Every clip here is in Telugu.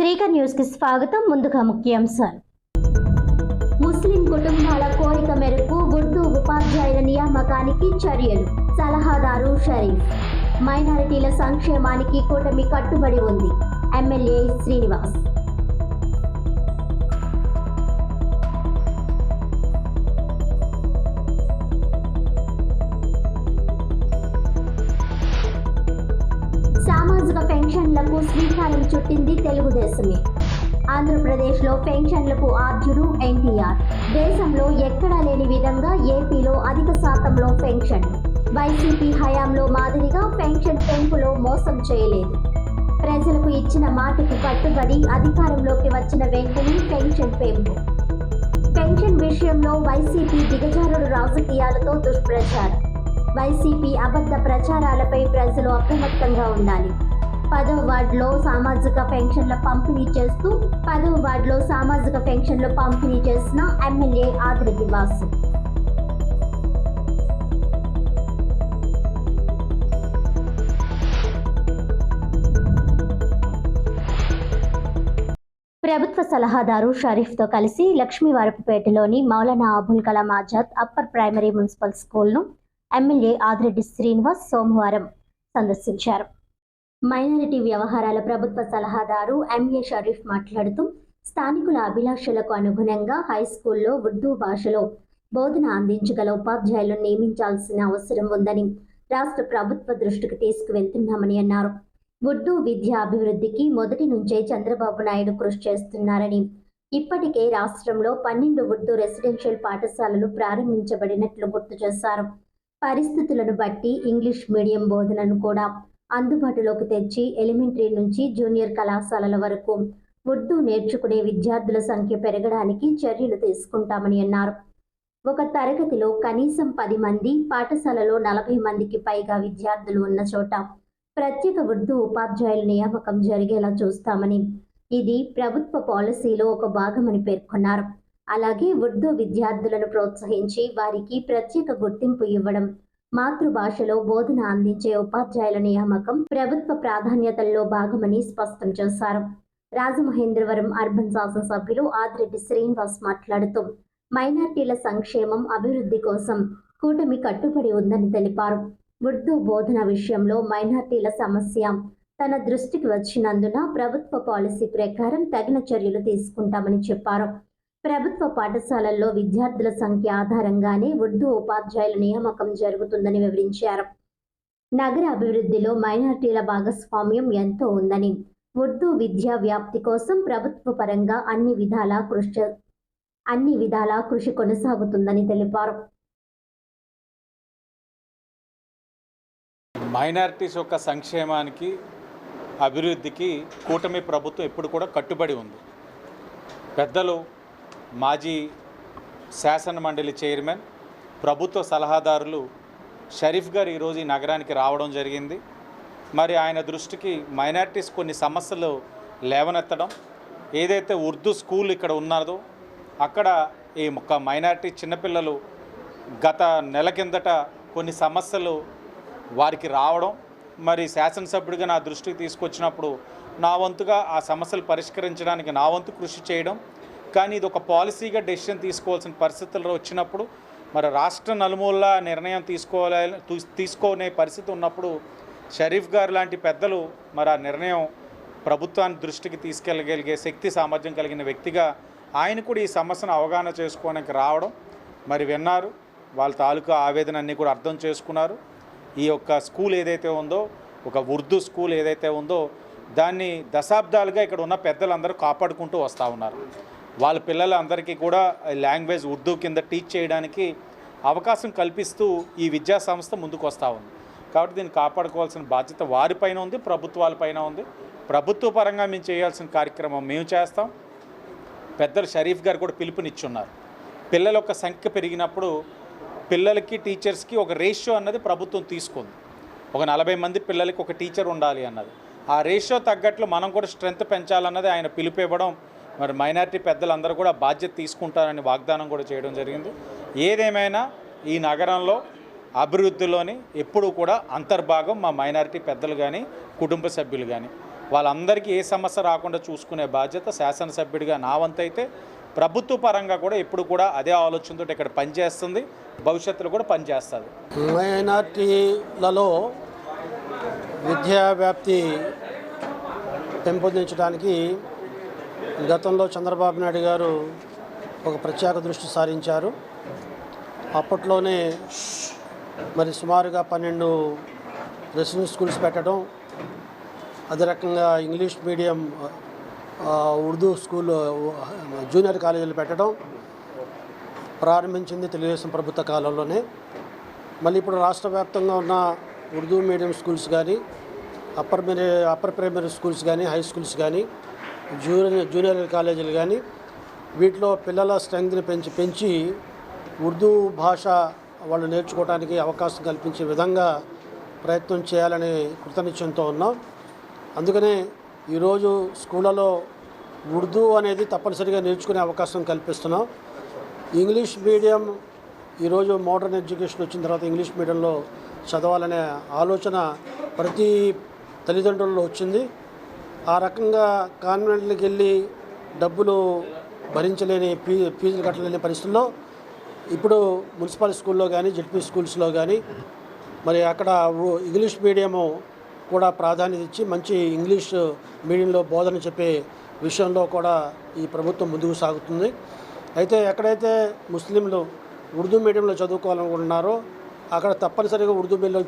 శ్రీకర్ న్యూస్ కి స్వాగతం. ముందుగా ముఖ్యాంశాలు. ముస్లిం కుటుంబాల కోరిక మేరకు ఉర్దూ ఉపాధ్యాయుల నియామకానికి చర్యలు. సలహాదారు షరీఫ్. మైనారిటీల సంక్షేమానికి కూటమి కట్టుబడి ఉంది. ఎమ్మెల్యే శ్రీనివాస్. సామాజిక పెన్షన్లకు శ్రీకారం చుట్టింది తెలుగుదేశమే. ఆంధ్రప్రదేశ్లో పెన్షన్లకు ఆద్యుడు ఎన్టీఆర్. దేశంలో ఎక్కడా లేని విధంగా ఏపీలో అధిక శాతంలో పెన్షన్. వైసీపీ హయాంలో మాదిరిగా పెన్షన్ పెంపులో మోసం చేయలేదు. ప్రజలకు ఇచ్చిన మాటకు కట్టుబడి అధికారంలోకి వచ్చిన వెంటనే పెన్షన్ పెంపు. పెన్షన్ విషయంలో వైసీపీ దిగజారుడు రాజకీయాలతో దుష్ప్రచారం. వైసీపీ అబద్ధ ప్రచారాలపై ప్రజలు అప్రమత్తంగా ఉండాలి. 10వ వార్డులో సామాజిక పెన్షన్ల పంపిణీ చేసిన ఎమ్మెల్యే ఆదిరెడ్డి వాసు. ప్రభుత్వ సలహాదారు షరీఫ్తో కలిసి లక్ష్మీవారపుపేటలోని Maulana Abul Kalam Azad upper primary municipal స్కూల్ను ఎమ్మెల్యే ఆదిరెడ్డి శ్రీనివాస్ సోమవారం సందర్శించారు. మైనారిటీ వ్యవహారాల ప్రభుత్వ సలహాదారు ఎంఏ షరీఫ్ మాట్లాడుతూ, స్థానికుల అభిలాషలకు అనుగుణంగా హైస్కూల్లో ఉర్దూ భాషలో బోధన అందించగల ఉపాధ్యాయులను నియమించాల్సిన అవసరం ఉందని రాష్ట్ర ప్రభుత్వ దృష్టికి తీసుకువెళ్తున్నామని అన్నారు. ఉర్దూ విద్యా అభివృద్ధికి మొదటి నుంచే చంద్రబాబు నాయుడు కృషి చేస్తున్నారని, ఇప్పటికే రాష్ట్రంలో 12 ఉర్దూ రెసిడెన్షియల్ పాఠశాలలు ప్రారంభించబడినట్లు గుర్తు చేశారు. పరిస్థితులను బట్టి ఇంగ్లీష్ మీడియం బోధనను కూడా అందుబాటులోకి తెచ్చి ఎలిమెంటరీ నుంచి జూనియర్ కళాశాలల వరకు ఉర్దూ నేర్చుకునే విద్యార్థుల సంఖ్య పెరగడానికి చర్యలు తీసుకుంటామని అన్నారు. ఒక తరగతిలో కనీసం 10 మంది, పాఠశాలలో 40 మందికి పైగా విద్యార్థులు ఉన్న చోట ప్రత్యేక ఉర్దూ ఉపాధ్యాయుల నియామకం జరిగేలా చూస్తామని, ఇది ప్రభుత్వ పాలసీలో ఒక భాగమని పేర్కొన్నారు. అలాగే ఉర్దూ విద్యార్థులను ప్రోత్సహించి వారికి ప్రత్యేక గుర్తింపు ఇవ్వడం, మాతృభాషలో బోధన అందించే ఉపాధ్యాయుల నియామకం ప్రభుత్వ ప్రాధాన్యతల్లో భాగమని స్పష్టం చేశారు. రాజమహేంద్రవరం అర్బన్ శాసనసభ్యులు ఆదిరెడ్డి శ్రీనివాస్ మాట్లాడుతూ, మైనార్టీల సంక్షేమం, అభివృద్ధి కోసం కూటమి కట్టుబడి ఉందని తెలిపారు. ఉర్దూ బోధన విషయంలో మైనార్టీల సమస్య తన దృష్టికి వచ్చినందున ప్రభుత్వ పాలసీ ప్రకారం తగిన చర్యలు తీసుకుంటామని చెప్పారు. ప్రభుత్వ పాఠశాలల్లో విద్యార్థుల సంఖ్య ఆధారంగానే ఉర్దూ ఉపాధ్యాయుల నియామకం జరుగుతుందని వివరించారు. నగర అభివృద్ధిలో మైనార్టీల భాగస్వామ్యం ఎంతో ఉందని, ఉర్దూ విద్యా వ్యాప్తి కోసం ప్రభుత్వ పరంగా అన్ని విధాలా కృషి కొనసాగుతుందని తెలిపారు. మైనారిటీస్ యొక్క సంక్షేమానికి, అభివృద్ధికి కూటమి ప్రభుత్వం ఎప్పుడు కూడా కట్టుబడి ఉంది. పెద్దలు మాజీ శాసన మండలి చైర్మన్, ప్రభుత్వ సలహాదారులు షరీఫ్ గారు ఈరోజు ఈ నగరానికి రావడం జరిగింది. మరి ఆయన దృష్టికి మైనారిటీస్ కొన్ని సమస్యలు లేవనెత్తడం, ఏదైతే ఉర్దూ స్కూల్ ఇక్కడ ఉన్నదో అక్కడ ఈ మైనారిటీ చిన్నపిల్లలు గత నెల కిందట కొన్ని సమస్యలు వారికి రావడం, మరి శాసనసభ్యుడిగా నా దృష్టికి తీసుకొచ్చినప్పుడు నా వంతుగా ఆ సమస్యలు పరిష్కరించడానికి నా వంతు కృషి చేయడం, కానీ ఇది ఒక పాలసీగా డెసిషన్ తీసుకోవాల్సిన పరిస్థితుల్లో వచ్చినప్పుడు మరి రాష్ట్ర నలుమూలలా నిర్ణయం తీసుకునే పరిస్థితి ఉన్నప్పుడు షరీఫ్ గారు లాంటి పెద్దలు మరి ఆ నిర్ణయం ప్రభుత్వాన్ని దృష్టికి తీసుకెళ్ళగలిగే శక్తి సామర్థ్యం కలిగిన వ్యక్తిగా ఆయన కూడా ఈ సమస్యను అవగాహన చేసుకోవడానికి రావడం, మరి విన్నారు, వాళ్ళ తాలూకా ఆవేదన అన్నీ కూడా అర్థం చేసుకున్నారు. ఈ యొక్క స్కూల్ ఏదైతే ఉందో, ఒక ఉర్దూ స్కూల్ ఏదైతే ఉందో దాన్ని దశాబ్దాలుగా ఇక్కడ ఉన్న పెద్దలందరూ కాపాడుకుంటూ వస్తూ ఉన్నారు. వాళ్ళ పిల్లలందరికీ కూడా లాంగ్వేజ్ ఉర్దూ కింద టీచ్ చేయడానికి అవకాశం కల్పిస్తూ ఈ విద్యా సంస్థ ముందుకు వస్తూ ఉంది. కాబట్టి దీన్ని కాపాడుకోవాల్సిన బాధ్యత వారిపైన ఉంది, ప్రభుత్వాలపైన ఉంది. ప్రభుత్వ పరంగా మేము చేయాల్సిన కార్యక్రమం మేము చేస్తాం. పెద్దలు షరీఫ్ గారు కూడా పిలుపునిచ్చున్నారు. పిల్లల యొక్క సంఖ్య పెరిగినప్పుడు పిల్లలకి టీచర్స్కి ఒక రేషియో అన్నది ప్రభుత్వం తీసుకుంది. ఒక 40 మంది పిల్లలకి ఒక టీచర్ ఉండాలి అన్నది. ఆ రేషియో తగ్గట్లు మనం కూడా స్ట్రెంత్ పెంచాలన్నది ఆయన పిలుపు ఇవ్వడం, మరి మైనారిటీ పెద్దలందరూ కూడా బాధ్యత తీసుకుంటారని వాగ్దానం కూడా చేయడం జరిగింది. ఏదేమైనా ఈ నగరంలో అభివృద్ధిలోని ఎప్పుడూ కూడా అంతర్భాగం మా మైనారిటీ పెద్దలు కానీ, కుటుంబ సభ్యులు కానీ. వాళ్ళందరికీ ఏ సమస్య రాకుండా చూసుకునే బాధ్యత శాసనసభ్యుడిగా నా వంతైతే ప్రభుత్వ పరంగా కూడా ఎప్పుడు కూడా అదే ఆలోచనతో ఇక్కడ పనిచేస్తుంది, భవిష్యత్తులో కూడా పనిచేస్తుంది. మైనార్టీలలో విద్యా వ్యాప్తి పెంపొందించడానికి గతంలో చంద్రబాబు నాయుడు గారు ఒక ప్రత్యేక దృష్టి సారించారు. అప్పట్లోనే మరి సుమారుగా 12 రెసిడెన్షియల్ స్కూల్స్ పెట్టడం, అదే రకంగా English medium Urdu school junior కాలేజీలు పెట్టడం ప్రారంభించింది తెలుగుదేశం ప్రభుత్వ కాలంలోనే. మళ్ళీ ఇప్పుడు రాష్ట్ర వ్యాప్తంగా ఉన్న ఉర్దూ మీడియం స్కూల్స్ కానీ, అప్పర్ ప్రైమరీ స్కూల్స్ కానీ, హై స్కూల్స్ కానీ, జూనియర్ కాలేజీలు కానీ, వీటిలో పిల్లల స్ట్రెంగ్త్ని పెంచి ఉర్దూ భాష వాళ్ళు నేర్చుకోవడానికి అవకాశం కల్పించే విధంగా ప్రయత్నం చేయాలని కృతనిశ్చయంతో ఉన్నాం. అందుకనే ఈరోజు స్కూళ్ళలో ఉర్దూ అనేది తప్పనిసరిగా నేర్చుకునే అవకాశం కల్పిస్తున్నాం. ఇంగ్లీష్ మీడియం ఈరోజు మోడర్న్ ఎడ్యుకేషన్ వచ్చిన తర్వాత ఇంగ్లీష్ మీడియంలో చదవాలనే ఆలోచన ప్రతి తల్లిదండ్రుల్లో వచ్చింది. ఆ రకంగా కాన్వెంట్లకు వెళ్ళి డబ్బులు భరించలేని ఫీజులు కట్టలేని పరిస్థితుల్లో ఇప్పుడు మున్సిపల్ స్కూల్లో కానీ, జెడ్పీ స్కూల్స్లో కానీ మరి అక్కడ ఇంగ్లీష్ మీడియము కూడా ప్రాధాన్యత ఇచ్చి మంచి ఇంగ్లీష్ మీడియంలో బోధన చెప్పే విషయంలో కూడా ఈ ప్రభుత్వం ముందుకు సాగుతుంది. అయితే ఎక్కడైతే ముస్లింలు ఉర్దూ మీడియంలో చదువుకోవాలనుకుంటున్నారో అక్కడ తప్పనిసరిగా ఉర్దూ మీడియం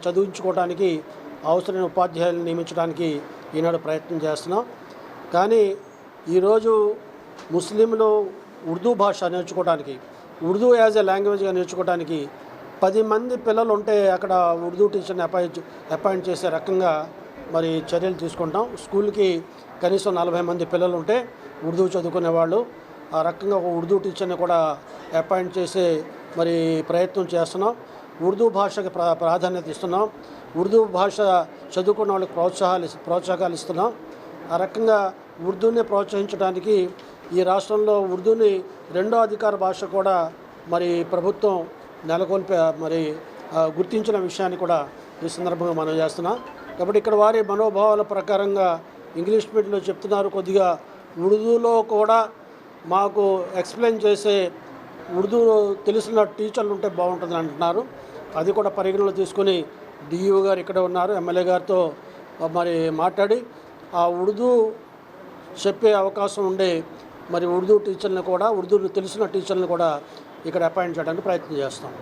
చదివించుకోవడానికి అవసరమైన ఉపాధ్యాయులను నియమించడానికి ఈనాడు ప్రయత్నం చేస్తున్నాం. కానీ ఈరోజు ముస్లింలు ఉర్దూ భాష నేర్చుకోవడానికి, ఉర్దూ యాజ్ ఎ లాంగ్వేజ్గా నేర్చుకోవడానికి 10 మంది పిల్లలు ఉంటే అక్కడ ఉర్దూ టీచర్ని అపాయింట్ చేసే రకంగా మరి చర్యలు తీసుకుంటాం. స్కూల్కి కనీసం 40 మంది పిల్లలు ఉంటే ఉర్దూ చదువుకునేవాళ్ళు, ఆ రకంగా ఒక ఉర్దూ టీచర్ని కూడా అపాయింట్ చేసే మరి ప్రయత్నం చేస్తున్నాం. ఉర్దూ భాషకి ప్రాధాన్యత ఇస్తున్నాం. ఉర్దూ భాష చదువుకున్న వాళ్ళకి ప్రోత్సాహాలు ఇస్తున్నాం. ఆ రకంగా ఉర్దూని ప్రోత్సహించడానికి ఈ రాష్ట్రంలో ఉర్దూని 2వ అధికార భాష కూడా మరి ప్రభుత్వం నెలకొల్పే మరి గుర్తించిన విషయాన్ని కూడా ఈ సందర్భంగా మనం చేస్తున్నాం. కాబట్టి ఇక్కడ వారి మనోభావాల ప్రకారంగా ఇంగ్లీష్ మీడియంలో చెప్తున్నారు, కొద్దిగా ఉర్దూలో కూడా మాకు ఎక్స్ప్లెయిన్ చేసే ఉర్దూ తెలిసిన టీచర్లు ఉంటే బాగుంటుందని అంటున్నారు. అది కూడా పరిగణలో తీసుకొని డిఈఓ గారు ఇక్కడ ఉన్నారు, ఎమ్మెల్యే గారితో మరి మాట్లాడి ఆ ఉర్దూ చెప్పే అవకాశం ఉండే మరి ఉర్దూ టీచర్లను కూడా, ఉర్దూ తెలిసిన టీచర్లను కూడా ఇక్కడ అపాయింట్ చేయడానికి ప్రయత్నం చేస్తాం.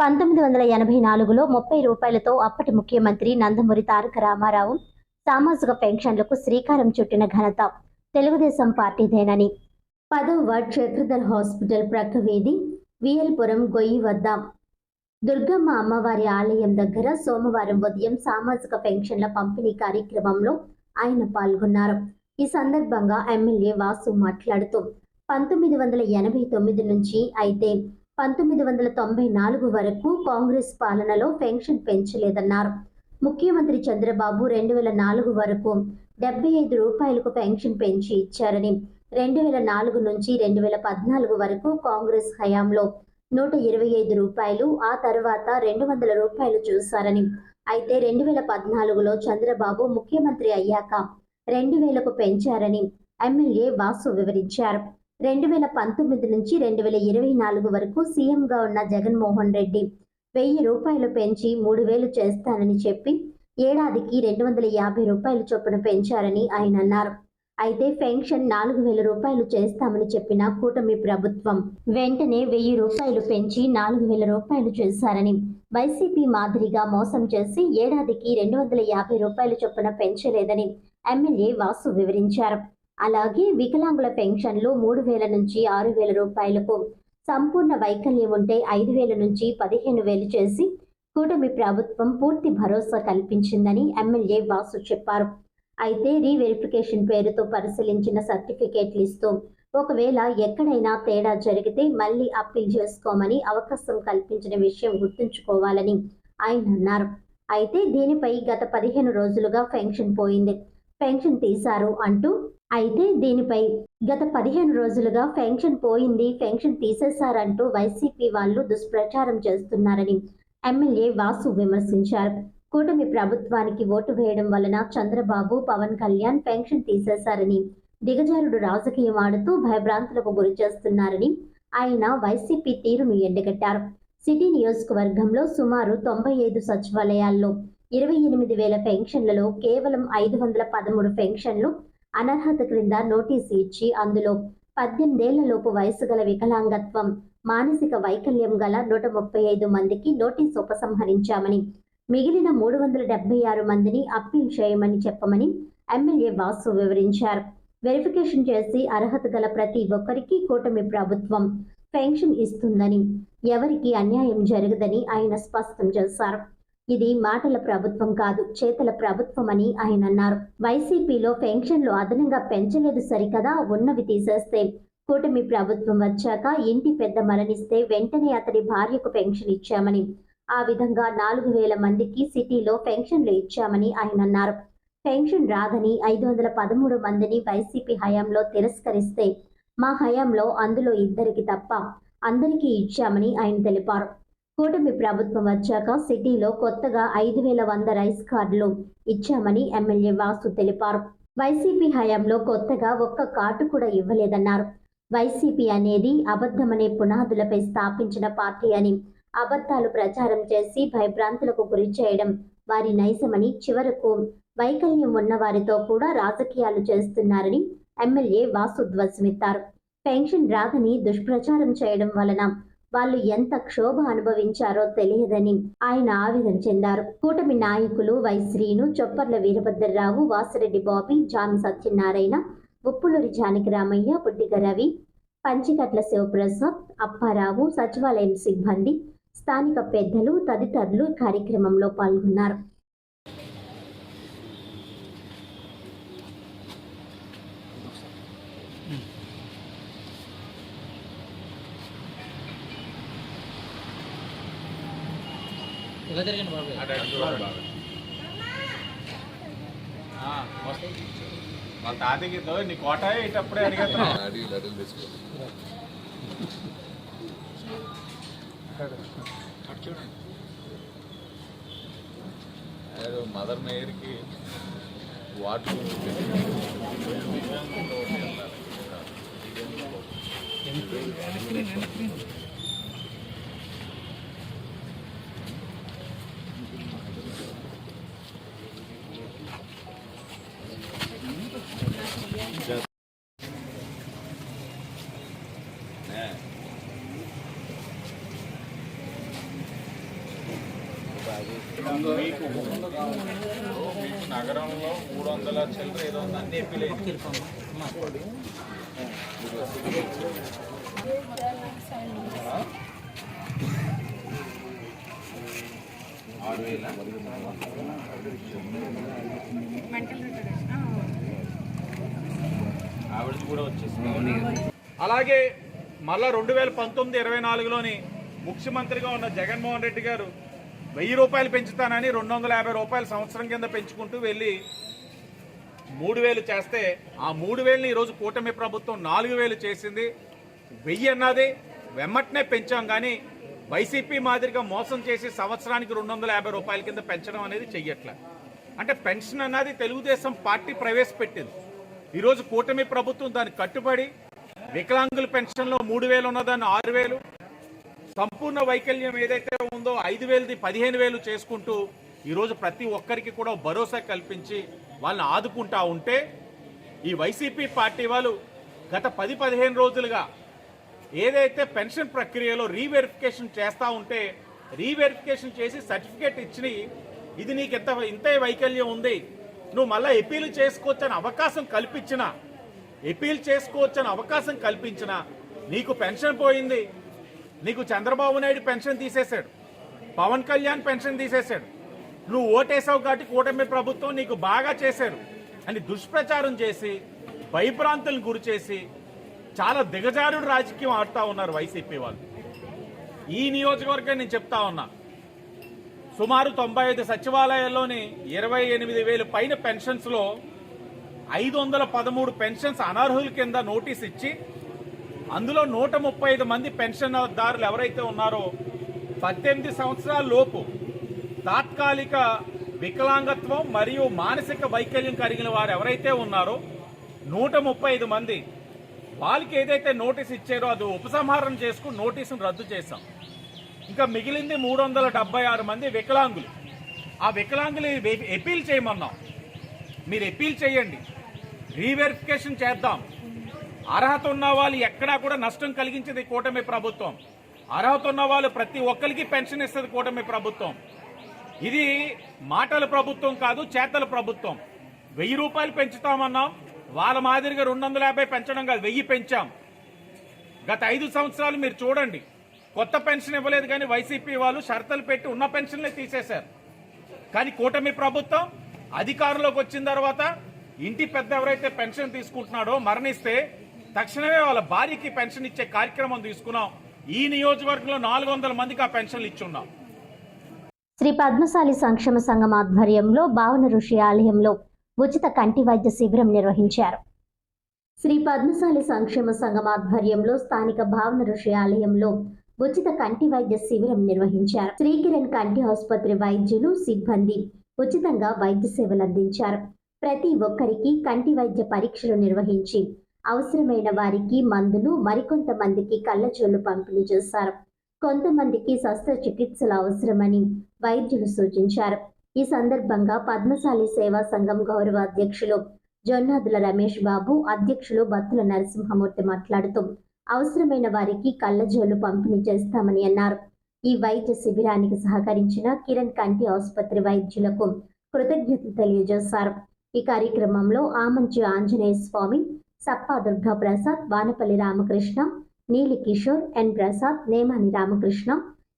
1984లో 30 రూపాయలతో అప్పటి ముఖ్యమంత్రి నందమూరి తారక రామారావు సామాజిక పెన్షన్లకు శ్రీకారం చుట్టిన ఘనత తెలుగుదేశం పార్టీదేనని 10వ వార్డ్ చక్రధర్ హాస్పిటల్ ప్రక్కవీధి విఎల్పురం గొయ్యి వద్ద దుర్గమ్మ అమ్మవారి ఆలయం దగ్గర సోమవారం ఉదయం సామాజిక పెన్షన్ల పంపిణీ కార్యక్రమంలో ఆయన పాల్గొన్నారు. ఈ సందర్భంగా ఎమ్మెల్యే వాసు మాట్లాడుతూ 1989 నుంచి అయితే 1994 వరకు కాంగ్రెస్ పాలనలో పెన్షన్ పెంచలేదన్నారు. ముఖ్యమంత్రి చంద్రబాబు 2004 వరకు 75 రూపాయలకు పెన్షన్ పెంచి ఇచ్చారని, 2004 నుంచి 2014 వరకు కాంగ్రెస్ హయాంలో 125 రూపాయలు, ఆ తర్వాత 200 రూపాయలు చూశారని, అయితే 2014లో చంద్రబాబు ముఖ్యమంత్రి అయ్యాక 2000కు పెంచారని ఎమ్మెల్యే వాసు వివరించారు. 2019 నుంచి 2024 వరకు సీఎంగా ఉన్న జగన్మోహన్ రెడ్డి 1000 రూపాయలు పెంచి 3000 చేస్తానని చెప్పి ఏడాదికి 250 రూపాయలు చొప్పున పెంచారని ఆయన అన్నారు. అయితే పెన్షన్ 4000 రూపాయలు చేస్తామని చెప్పిన కూటమి ప్రభుత్వం వెంటనే 1000 రూపాయలు పెంచి 4000 రూపాయలు చేశారని, వైసీపీ మాదిరిగా మోసం చేసి ఏడాదికి 250 రూపాయలు చొప్పున పెంచలేదని ఎమ్మెల్యే వాసు వివరించారు. అలాగే వికలాంగుల పెన్షన్లు 3000 నుంచి 6000 రూపాయలకు, సంపూర్ణ వైకల్యం ఉంటే 5000 నుంచి 15000 చేసి కూటమి ప్రభుత్వం పూర్తి భరోసా కల్పించిందని ఎమ్మెల్యే వాసు చెప్పారు. అయితే రీవెరిఫికేషన్ పేరుతో పరిశీలించిన సర్టిఫికేట్ లిస్టు ఒకవేళ ఎక్కడైనా తేడా జరిగితే మళ్లీ అప్పీల్ చేసుకోమని అవకాశం కల్పించిన విషయం గుర్తుంచుకోవాలని ఆయన అన్నారు. అయితే దీనిపై గత 15 రోజులుగా పెన్షన్ పోయింది, పెన్షన్ తీశారు అంటూ పెన్షన్ తీసేశారంటూ వైసీపీ వాళ్ళు దుష్ప్రచారం చేస్తున్నారని ఎమ్మెల్యే వాసు విమర్శించారు. కూటమి ప్రభుత్వానికి ఓటు వేయడం వలన చంద్రబాబు, పవన్ కళ్యాణ్ పెన్షన్ తీసేశారని, దిగజారుడు రాజకీయం ఆడుతూ భయభ్రాంతులకు గురి చేస్తున్నారని ఆయన వైసీపీ తీరును ఎండగట్టారు. సిటీ నియోజకవర్గంలో సుమారు 95 సచివాలయాల్లో 28,000 పెన్షన్లలో కేవలం 513 పెన్షన్లు అనర్హత క్రింద నోటీసు ఇచ్చి అందులో 18 ఏళ్లలోపు వయసు గల వికలాంగత్వం, మానసిక వైకల్యం గల 135 మందికి నోటీసు ఉపసంహరించామని, మిగిలిన 376 మందిని అప్పీల్ చేయమని చెప్పమని ఎమ్మెల్యే వాసు వివరించారు. వెరిఫికేషన్ చేసి అర్హత గల ప్రతి ఒక్కరికి కూటమి ప్రభుత్వం పెన్షన్ ఇస్తుందని, ఎవరికి అన్యాయం జరగదని ఆయన స్పష్టం చేశారు. ఇది మాటల ప్రభుత్వం కాదు, చేతల ప్రభుత్వం అని ఆయన అన్నారు. వైసీపీలో పెన్షన్లు అదనంగా పెంచలేదు సరికదా, ఉన్నవి తీసేస్తే కూటమి ప్రభుత్వం వచ్చాక ఇంటి పెద్ద మరణిస్తే వెంటనే అతడి భార్యకు పెన్షన్ ఇచ్చామని, ఆ విధంగా 4,000 మందికి సిటీలో పెన్షన్లు ఇచ్చామని ఆయన అన్నారు. పెన్షన్ రాదని 513 మందిని వైసీపీ హయాంలో తిరస్కరిస్తే మా హయాంలో అందులో 2 తప్ప అందరికీ ఇచ్చామని ఆయన తెలిపారు. కూటమి ప్రభుత్వం వచ్చాక సిటీలో కొత్తగా 5,100 రైస్ కార్డులు ఇచ్చామని ఎమ్మెల్యే వాసు తెలిపారు. వైసీపీ హయాంలో కొత్తగా ఒక్క కార్డు కూడా ఇవ్వలేదన్నారు. వైసీపీ అనేది అబద్ధమనే పునాదులపై స్థాపించిన పార్టీ అని, అబద్ధాలు ప్రచారం చేసి భయభ్రాంతులకు గురి చేయడం వారి నైజమని, చివరకు వైకల్యం ఉన్న వారితో కూడా రాజకీయాలు చేస్తున్నారని ఎమ్మెల్యే వాసు ధ్వజమెత్తారు. పెన్షన్ రాదని దుష్ప్రచారం చేయడం వలన వాళ్ళు ఎంత క్షోభ అనుభవించారో తెలియదని ఆయన ఆవేదన చెందారు. కూటమి నాయకులు వైశ్రీను, చొప్పర్ల వీరభద్రరావు, వాసిరెడ్డి బాబీ, జామి సత్యనారాయణ, ఉప్పులూరి జానకిరామయ్య, బుడ్డిగ రవి, పంచికట్ల శివప్రసాద్, అప్పారావు, సచివాలయం సిబ్బంది, స్థానిక పెద్దలు తదితరులు కార్యక్రమంలో పాల్గొన్నారు. వాళ్ళ తాతకి నీ కోట ఇటప్పుడే అడిగేస్తా మదర్ మేయర్కి వాటర్ మీకు నగరంలో 300 చిల్లర ఏదో ఉంది, అన్ని ఎప్పిలేదు. ఆవిడది కూడా వచ్చేసింది. అలాగే మళ్ళా 2019-24లోని ముఖ్యమంత్రిగా ఉన్న జగన్మోహన్ రెడ్డి గారు 1000 రూపాయలు పెంచుతానని 250 రూపాయలు సంవత్సరం కింద పెంచుకుంటూ వెళ్ళి 3,000 చేస్తే ఆ 3,000ని ఈరోజు కూటమి ప్రభుత్వం 4,000 చేసింది. 1000 అన్నది వెమ్మటనే పెంచాం, కానీ వైసీపీ మాదిరిగా మోసం చేసి సంవత్సరానికి 250 రూపాయల కింద పెంచడం అనేది చెయ్యట్లే. అంటే పెన్షన్ అన్నది తెలుగుదేశం పార్టీ ప్రవేశపెట్టింది. ఈరోజు కూటమి ప్రభుత్వం దానికి కట్టుబడి వికలాంగుల పెన్షన్లో 3,000 ఉన్నదాన్ని 6,000, సంపూర్ణ వైకల్యం ఏదైతే ఉందో 5,000ది 15,000 చేసుకుంటూ ఈరోజు ప్రతి ఒక్కరికి కూడా భరోసా కల్పించి వాళ్ళని ఆదుకుంటా ఉంటే, ఈ వైసీపీ పార్టీ వాళ్ళు గత 10-15 రోజులుగా ఏదైతే పెన్షన్ ప్రక్రియలో రీవెరిఫికేషన్ చేస్తూ ఉంటే, రీవెరిఫికేషన్ చేసి సర్టిఫికేట్ ఇచ్చి ఇది నీకు ఇంతే వైకల్యం ఉంది, నువ్వు మళ్ళీ అపీల్ చేసుకోవచ్చని అవకాశం కల్పించిన నీకు పెన్షన్ పోయింది. నీకు చంద్రబాబు నాయుడు పెన్షన్ తీసేశాడు, పవన్ కళ్యాణ్ పెన్షన్ తీసేశాడు, నువ్వు ఓటేసావు కాబట్టి కూటమి ప్రభుత్వం నీకు బాగా చేశారు అని దుష్ప్రచారం చేసి భయభ్రాంతులను గురి చేసి చాలా దిగజారుడు రాజకీయం ఆడుతూ ఉన్నారు వైసీపీ వాళ్ళు. ఈ నియోజకవర్గం నేను చెప్తా ఉన్నా, సుమారు 95 సచివాలయాల్లోని 28,000 పైన పెన్షన్స్లో 513 పెన్షన్స్ అనర్హుల కింద నోటీస్ ఇచ్చి అందులో 135 మంది పెన్షన్దారులు ఎవరైతే ఉన్నారో 18 సంవత్సరాల లోపు తాత్కాలిక వికలాంగత్వం మరియు మానసిక వైకల్యం కలిగిన వారు ఎవరైతే ఉన్నారో 135 మంది వాళ్ళకి ఏదైతే నోటీస్ ఇచ్చారో అది ఉపసంహారం చేసుకుని నోటీసును రద్దు చేశాం. ఇంకా మిగిలింది 376 మంది వికలాంగులు. ఆ వికలాంగులు అపీల్ చేయమన్నాం. మీరు అపీల్ చేయండి, రీవెరిఫికేషన్ చేద్దాం. అర్హత ఉన్న వాళ్ళు ఎక్కడా కూడా నష్టం కలిగించేది కూటమి ప్రభుత్వం. అర్హత ఉన్న వాళ్ళు ప్రతి ఒక్కరికి పెన్షన్ ఇస్తుంది కూటమి ప్రభుత్వం. ఇది మాటల ప్రభుత్వం కాదు, చేతల ప్రభుత్వం. 1000 రూపాయలు పెంచుతామన్నాం, వాళ్ళ మాదిరిగా 250 పెంచడం కాదు, 1000 పెంచాం. గత 5 సంవత్సరాలు మీరు చూడండి, కొత్త పెన్షన్ ఇవ్వలేదు, కానీ వైసీపీ వాళ్ళు షరతులు పెట్టి ఉన్న పెన్షన్లే తీసేశారు. కానీ కూటమి ప్రభుత్వం అధికారంలోకి వచ్చిన తర్వాత ఇంటి పెద్ద ఎవరైతే పెన్షన్ తీసుకుంటున్నాడో మరణిస్తే తక్షణమే వాళ్ళ భార్యకి పెన్షన్ ఇచ్చే కార్యక్రమం తీసుకున్నాం. ఈ నియోజకవర్గంలో 400 మందికి ఆ పెన్షన్లు ఇచ్చున్నాం. శ్రీ పద్మశాలి సంక్షేమ సంఘం ఆధ్వర్యంలో భావన ఋషి ఆలయంలో ఉచిత కంటి వైద్య శిబిరం నిర్వహించారు. శ్రీ పద్మశాలి సంక్షేమ సంఘం ఆధ్వర్యంలో స్థానిక భావన ఋషి ఆలయంలో ఉచిత కంటి వైద్య శిబిరం నిర్వహించారు. శ్రీకిరణ్ కంటి ఆసుపత్రి వైద్యులు సిబ్బంది ఉచితంగా వైద్య సేవలు అందించారు. ప్రతి ఒక్కరికి కంటి వైద్య పరీక్షలు నిర్వహించి అవసరమైన వారికి మందులు, మరికొంతమందికి కళ్ళజోళ్లు పంపిణీ చేశారు. కొంతమందికి శస్త్రచికిత్సలు అవసరమని వైద్యులు సూచించారు. ఈ సందర్భంగా పద్మశాలి సేవా సంఘం గౌరవ అధ్యక్షులు జొన్నాదుల రమేష్ బాబు, అధ్యక్షులు బత్తుల నరసింహమూర్తి మాట్లాడుతూ అవసరమైన వారికి కళ్ళజోళ్లు పంపిణీ చేస్తామని అన్నారు. ఈ వైద్య శిబిరానికి సహకరించిన కిరణ్ కంటి ఆసుపత్రి వైద్యులకు కృతజ్ఞతలు తెలియజేశారు. ఈ కార్యక్రమంలో ఆమంచి ఆంజనేయ స్వామి, సప్పా దుర్గా ప్రసాద్, వానపల్లి రామకృష్ణ, నీలి కిషోర్, ఎన్ ప్రసాద్, నేమాని రామకృష్ణ,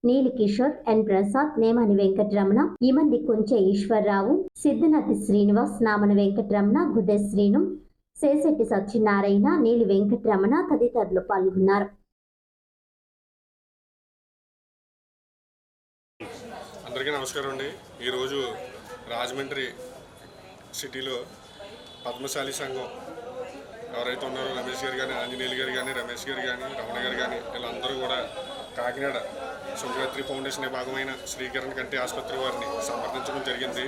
నీలి కిషోర్, ఎన్ ప్రసాద్, నేమాని వెంకటరమణ, ఈమంది కుంచె ఈశ్వర్రావు, సిద్ధనాథి శ్రీనివాస్, నామన వెంకటరమణ, గుద్దే శ్రీను, సేశెట్టి సత్యనారాయణ, నీలి వెంకటరమణ తదితరులు పాల్గొన్నారు. అందరికీ నమస్కారం అండి. ఈరోజు రాజమండ్రి సిటీలో పద్మశాలి సంఘం ఎవరైతే ఉన్నారో రమేష్ గారు కానీ, ఆంజనేయులు గారు కానీ, రమేష్ గారు కానీ, రమణ గారు కానీ, వీళ్ళందరూ కూడా కాకినాడ శుభరాత్రి ఫౌండేషన్ భాగమైన శ్రీకిరణ్ కంటి ఆసుపత్రి వారిని సంప్రదించడం జరిగింది.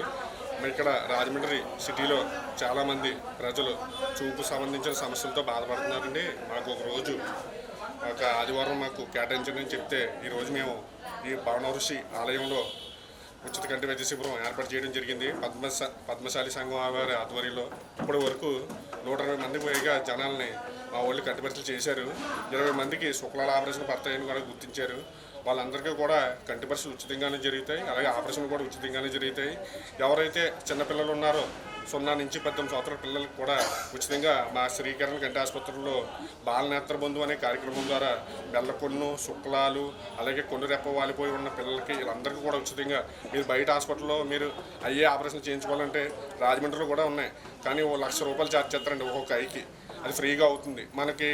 ఇక్కడ రాజమండ్రి సిటీలో చాలామంది ప్రజలు చూపు సంబంధించిన సమస్యలతో బాధపడుతున్నారండి. మాకు ఒక ఆదివారం మాకు కేటాయించండి అని చెప్తే ఈరోజు మేము ఈ భావన ఋషి ఆలయంలో ఉచిత కంటి వైద్య శిబిరం ఏర్పాటు చేయడం జరిగింది. పద్మశాలి సంఘం వారి ఆధ్వర్యంలో ఇప్పటి వరకు 120 మందికి పైగా జనాల్ని మా వాళ్ళు కంటి పరీక్షలు చేశారు. 20 మందికి శుక్లాల ఆపరేషన్ పడతాయని కూడా గుర్తించారు. వాళ్ళందరికీ కూడా కంటి పరీక్షలు ఉచితంగానే జరుగుతాయి, అలాగే ఆపరేషన్లు కూడా ఉచితంగానే జరుగుతాయి. ఎవరైతే చిన్నపిల్లలు ఉన్నారో 0 నుంచి 18 సంవత్సరాల పిల్లలకు కూడా ఉచితంగా మా శ్రీకిరణ్ కంటి ఆసుపత్రిలో బాలనేత్ర బంధు అనే కార్యక్రమం ద్వారా బెల్లకొన్ను, శుక్లాలు, అలాగే కొన్ను రెప్ప వాలిపోయి ఉన్న పిల్లలకి వీళ్ళందరికీ కూడా ఉచితంగా, మీరు బయట హాస్పిటల్లో మీరు అయ్యే ఆపరేషన్ చేయించుకోవాలంటే రాజమండ్రిలో కూడా ఉన్నాయి, కానీ 1 లక్ష రూపాయలు ఛార్జ్ చేస్తారండి ఒక్కొక్క ఐకి. అది ఫ్రీగా అవుతుంది. మనకి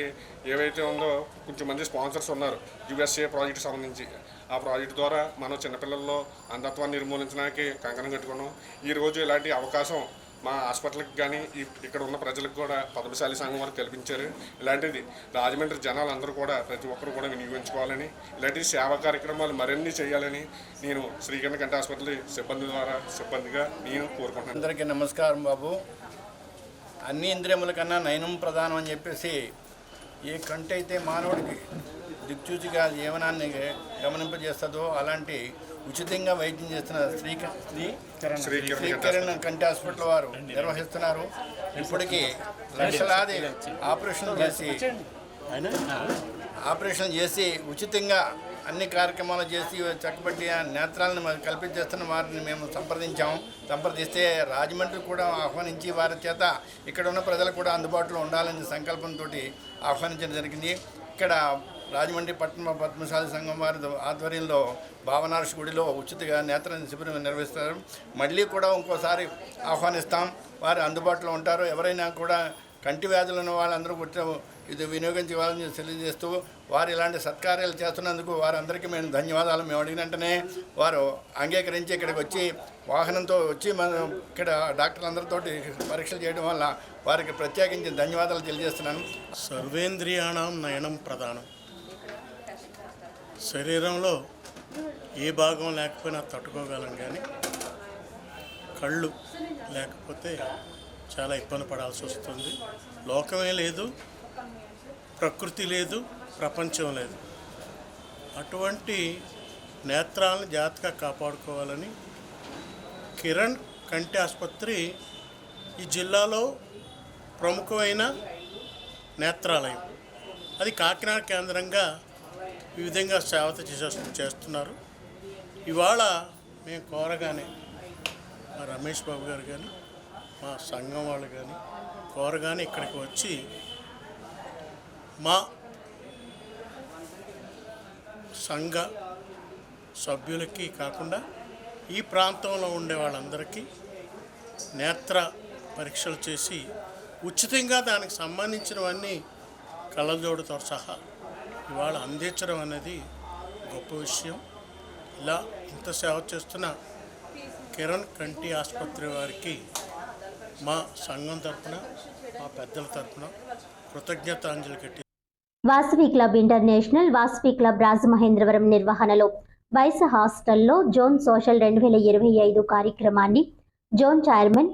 ఏవైతే ఉందో కొంచెం మంది స్పాన్సర్స్ ఉన్నారు USA ప్రాజెక్ట్ సంబంధించి. ఆ ప్రాజెక్ట్ ద్వారా మనం చిన్నపిల్లల్లో అంధత్వాన్ని నిర్మూలించడానికి కంకణం కట్టుకున్నాం. ఈరోజు ఇలాంటి అవకాశం మా హాస్పిటల్కి కానీ ఇక్కడ ఉన్న ప్రజలకు కూడా పద్మశాలి సంఘం వారు కల్పించారు. ఇలాంటిది రాజమండ్రి జనాలు అందరూ కూడా ప్రతి ఒక్కరు కూడా వినియోగించుకోవాలని, ఇలాంటి సేవా కార్యక్రమాలు మరిన్ని చేయాలని నేను శ్రీకిరణ్ కంటి ఆసుపత్రి సిబ్బందిగా నేను కోరుకుంటున్నాను. అందరికీ నమస్కారం బాబు. అన్ని ఇంద్రియముల కన్నా నయనం ప్రధానం అని చెప్పేసి, ఏ కంటి అయితే మానవుడికి దిక్చూచిగా జీవనాన్ని గమనింపజేస్తుందో అలాంటి ఉచితంగా వైద్యం చేస్తున్న శ్రీకిరణ్ కంటి హాస్పిటల్ వారు నిర్వహిస్తున్నారు. ఇప్పటికీ లక్షలాది ఆపరేషన్ చేసి ఉచితంగా అన్ని కార్యక్రమాలు చేసి చక్కబట్టి నేత్రాలను కల్పించేస్తున్న వారిని మేము సంప్రదిస్తే రాజమండ్రి కూడా ఆహ్వానించి వారి చేత ఇక్కడ ఉన్న ప్రజలకు కూడా అందుబాటులో ఉండాలనే సంకల్పంతో ఆహ్వానించడం జరిగింది. ఇక్కడ రాజమండ్రి పట్టణ పద్మశాలి సంఘం వారి ఆధ్వర్యంలో భావనార్షి గుడిలో ఉచితంగా నేత్ర శిబిరం నిర్వహిస్తారు. మళ్ళీ కూడా ఇంకోసారి ఆహ్వానిస్తాం, వారు అందుబాటులో ఉంటారు. ఎవరైనా కూడా కంటి వ్యాధులు ఉన్న వాళ్ళందరూ కూడా ఇది వినియోగించుకోవాలని తెలియజేస్తూ, వారు ఇలాంటి సత్కార్యాలు చేస్తున్నందుకు వారందరికీ మేము ధన్యవాదాలు. మేము అడిగిన వెంటనే వారు అంగీకరించి ఇక్కడికి వచ్చి వాహనంతో వచ్చి మనం ఇక్కడ డాక్టర్లందరితో పరీక్షలు చేయడం వల్ల వారికి ప్రత్యేకించి ధన్యవాదాలు తెలియజేస్తున్నాను. సర్వేంద్రియాణం నయనం ప్రధానం. శరీరంలో ఏ భాగం లేకపోయినా తట్టుకోగలం, కానీ కళ్ళు లేకపోతే చాలా ఇబ్బంది పడాల్సి వస్తుంది. లోకమే లేదు, ప్రకృతి లేదు, ప్రపంచం లేదు. అటువంటి నేత్రాలను జాగ్రత్తగా కాపాడుకోవాలని కిరణ్ కంటి ఆసుపత్రి ఈ జిల్లాలో ప్రముఖమైన నేత్రాలయం. అది కాకినాడ కేంద్రంగా ఈ విధంగా సేవ చేస్తున్నారు. ఇవాళ మేము కోరగానే మా రమేష్ బాబు గారు కానీ మా సంఘం వాళ్ళు కానీ కోరగానే ఇక్కడికి వచ్చి మా సంఘ సభ్యులకి కాకుండా ఈ ప్రాంతంలో ఉండే వాళ్ళందరికీ నేత్ర పరీక్షలు చేసి ఉచితంగా దానికి సంబంధించినవన్నీ కళ్ళజోడుతో సహా ఇవాళ అందించడం అనేది గొప్ప విషయం. ఇలా ఇంత సేవ చేస్తున్న కిరణ్ కంటి ఆసుపత్రి వారికి మా సంఘం తరఫున మా పెద్దల తరఫున కృతజ్ఞతాంజలి కట్టి Vasavi club international Vasavi club Rajamahendravaram నిర్వహణలో వైస్ హాస్టల్లో జోన్ సోషల్ 2025 కార్యక్రమాన్ని జోన్ చైర్మన్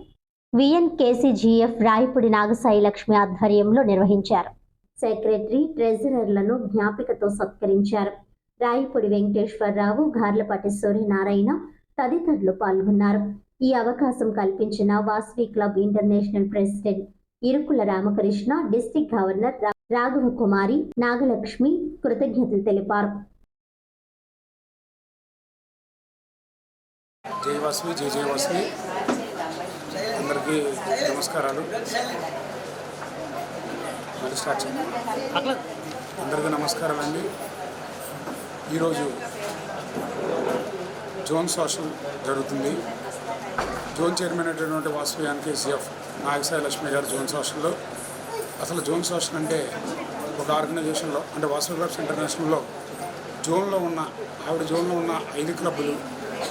విఎన్కేసీజీఎఫ్ రాయపూడి నాగసాయి లక్ష్మి ఆధ్వర్యంలో నిర్వహించారు. సెక్రటరీ ట్రెజరర్లను జ్ఞాపికతో సత్కరించారు. రాయపూడి వెంకటేశ్వరరావు, గార్లపాటి సూర్యనారాయణ తదితరులు పాల్గొన్నారు. ఈ అవకాశం కల్పించిన Vasavi club international president Irukula Ramakrishna, district governor Raghava Kumari, Nagalakshmi కృతజ్ఞతలు తెలిపారు. జై వాసవి, జై జై వాసవి. అందరికీ నమస్కారాలు. మళ్ళీ స్టార్ట్ చేయండి. అందరికీ నమస్కారాలండి. ఈరోజు జోన్ సోషల్ జరుగుతుంది. జోన్ చైర్మన్ అయినటువంటి వాసవి ఎన్కేసీఎఫ్ నాగసాయి లక్ష్మి గారు జోన్ సోషల్లో, అసలు జోన్ సోషల్ అంటే ఒక ఆర్గనైజేషన్లో అంటే వాసవి క్లబ్స్ ఇంటర్నేషనల్లో జోన్లో ఉన్న 5 క్లబ్బులు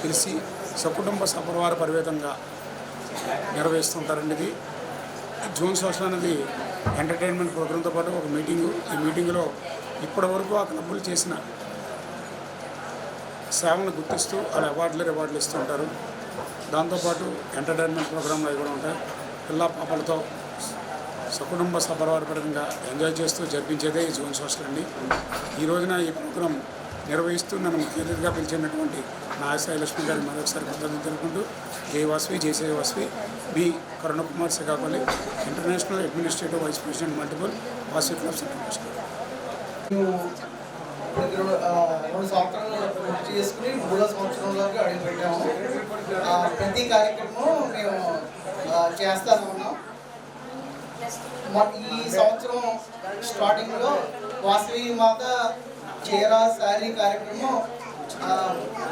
కలిసి సకుటుంబ సపరివార పరివేతంగా నిర్వహిస్తుంటారండి. ఇది జోన్ సోషల్ అనేది ఎంటర్టైన్మెంట్ ప్రోగ్రాంతో పాటు ఒక మీటింగు. ఈ మీటింగ్లో ఇప్పటి వరకు ఆ క్లబ్బులు చేసిన సేవలను గుర్తిస్తూ వాళ్ళ రివార్డులు ఇస్తూ ఉంటారు. దాంతోపాటు ఎంటర్టైన్మెంట్ ప్రోగ్రాంలు అవి కూడా ఉంటాయి. పిల్ల పాపలతో సకుటుంబ సపరివారపరంగా ఎంజాయ్ చేస్తూ జరిపించేదే ఈ జోన్ సోషల్ అండి. ఈ రోజున ఈ ప్రోగ్రాం నిర్వహిస్తూ నన్ను ముఖ్య అతిథిగా పిలిచినటువంటి నాగసాయి లక్ష్మి గారికి మరొకసారి కృతజ్ఞతలు తెలుపుకుంటూ జై వాసవి, జై జై Vasavi. B Karunakumar Srikakuli, international administrative vice president multiple Vasavi clubs international. 2 సంవత్సరాలు పూర్తి చేసుకుని 3వ సంవత్సరంలోకి అడుగుపెట్టాము. ప్రతి కార్యక్రమం మేము చేస్తాను ఉన్నాం. ఈ సంవత్సరం స్టార్టింగ్లో వాసవి మాత చీర శారీ కార్యక్రమం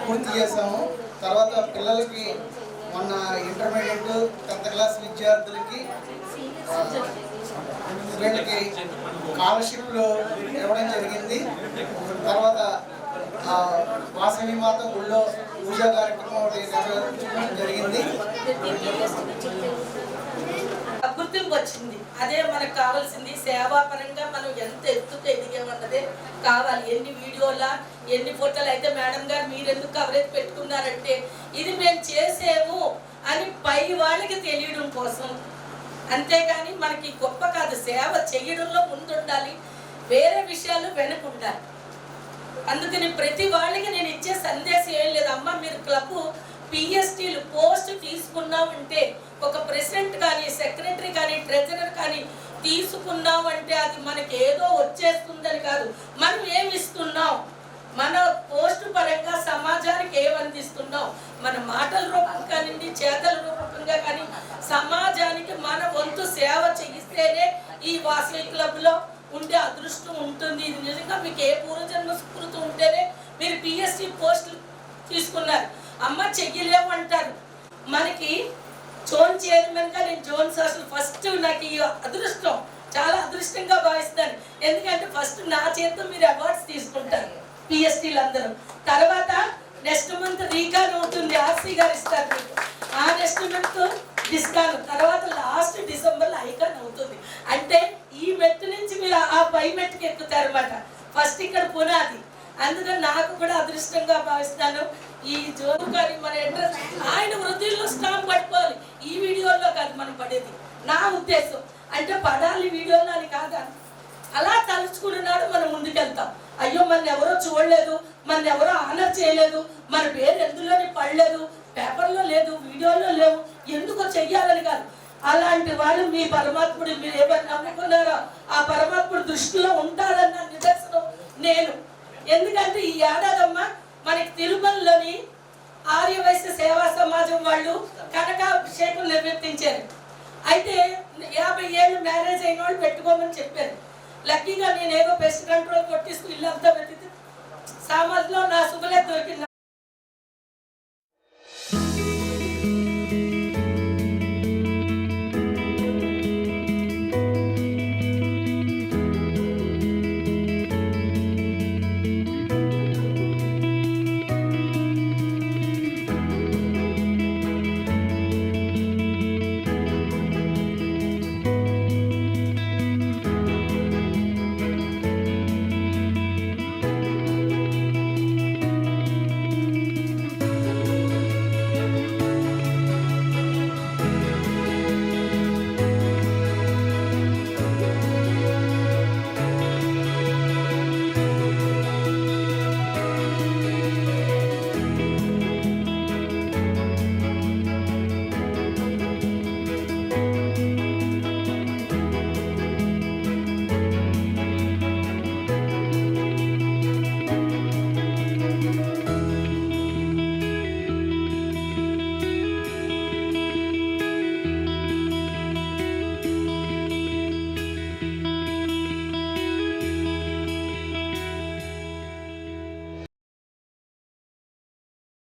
పూర్తి చేసాము. తర్వాత పిల్లలకి మొన్న ఇంటర్మీడియట్ 10th క్లాస్ విద్యార్థులకి వీళ్ళకి స్కాలర్షిప్లు ఇవ్వడం జరిగింది. తర్వాత వాసవి మాత ఊళ్ళో పూజా కార్యక్రమం ఒకటి నిర్వహించడం జరిగింది. గుర్తింపు వచ్చింది. అదే మనకు కావాల్సింది. సేవాపరంగా మనం ఎంత ఎత్తుకు ఎదిగామన్నదే కావాలి. ఎన్ని వీడియోలా ఎన్ని ఫోటోలు అయితే మేడం గారు మీరెందుకు కవరేజ్ పెట్టుకున్నారంటే ఇది మేము చేసాము అని పై వాళ్ళకి తెలియడం కోసం, అంతేగాని మనకి గొప్ప కాదు. సేవ చేయడంలో ముందుండాలి, వేరే విషయాలు వెనుకుండాలి. అందుకని ప్రతి వాళ్ళకి నేను ఇచ్చే సందేశం ఏం లేదు. అమ్మ మీరు క్లబ్ పిఎస్టీలు పోస్ట్ తీసుకున్నామంటే, ఒక ప్రెసిడెంట్ కానీ సెక్రటరీ కానీ ట్రెజరర్ కానీ తీసుకున్నామంటే అది మనకి ఏదో వచ్చేస్తుందని కాదు. మనం ఏమి ఇస్తున్నాం, మన పోస్టు పరంగా సమాజానికి ఏం అందిస్తున్నాం, మన మాటల రూపంగా కానీ చేతల రూపంగా కానీ సమాజానికి మన వంతు సేవ చేయిస్తేనే ఈ వాసవి క్లబ్లో ఉండే అదృష్టం ఉంటుంది. ఇది నిజంగా మీకు ఏ పూర్వజన్మ స్ఫూర్తి ఉంటేనే మీరు పిఎస్టీ పోస్టులు తీసుకున్నారు. అమ్మ చెయ్యలేము అంటారు. మనకి జోన్ చైర్మన్గా నేను జోన్ సోషల్ ఫస్ట్ నాకు ఈ అదృష్టం చాలా అదృష్టంగా భావిస్తాను. ఎందుకంటే ఫస్ట్ నా చేతితో మీరు అవార్డ్స్ తీసుకుంటారు పిఎస్టీలు అందరూ. తర్వాత నెక్స్ట్ మంత్ రీకాన్ అవుతుంది, ఆర్సీ గారు ఇస్తారు మీకు. ఆ నెక్స్ట్ మంత్ డిస్కాన్, తర్వాత లాస్ట్ డిసెంబర్లో ఐకాన్ అవుతుంది. అంటే ఈ మెట్టు నుంచి మీరు ఆ పై మెట్టుకి ఎక్కుతారు అన్నమాట. ఫస్ట్ ఇక్కడ పునాది. అందుకని నాకు కూడా అదృష్టంగా భావిస్తాను. ఈ జోను గారి మన అడ్రస్ ఆయన వృద్ధుల్లో స్టాంప్ పడిపోవాలి. ఈ వీడియోలో కాదు మనం పడేది, నా ఉద్దేశం. అంటే పడాలి వీడియోలో అని కాదు, అలా తలుచుకున్నాడు మనం ముందుకెళ్తాం. అయ్యో మన ఎవరో చూడలేదు, మన ఎవరో ఆనర్ చేయలేదు, మన పేరు ఎందులోని పడలేదు, పేపర్లో లేదు, వీడియోలో లేవు, ఎందుకో చెయ్యాలని కాదు. అలాంటి వాళ్ళు మీ పరమాత్ముడు మీరు ఏమని నమ్ముకున్నారో ఆ పరమాత్ముడు దృష్టిలో ఉంటాడన్న నిదర్శనం నేను. ఎందుకంటే ఈ ఏడాదమ్మా మనకి తిరుమలలోని ఆర్యవైశ్య సేవా సమాజం వాళ్ళు కనకాభిషేకం నిర్వర్తించారు. అయితే 50 ఏళ్ళు మ్యారేజ్ అయిన వాళ్ళు పెట్టుకోమని చెప్పారు. లక్కీగా నేనేదో పెస్ట్ కంట్రోల్ కొట్టిస్తూ ఇల్లంతా వెతికి సామాజ్లో నా శుభలే దొరికింది.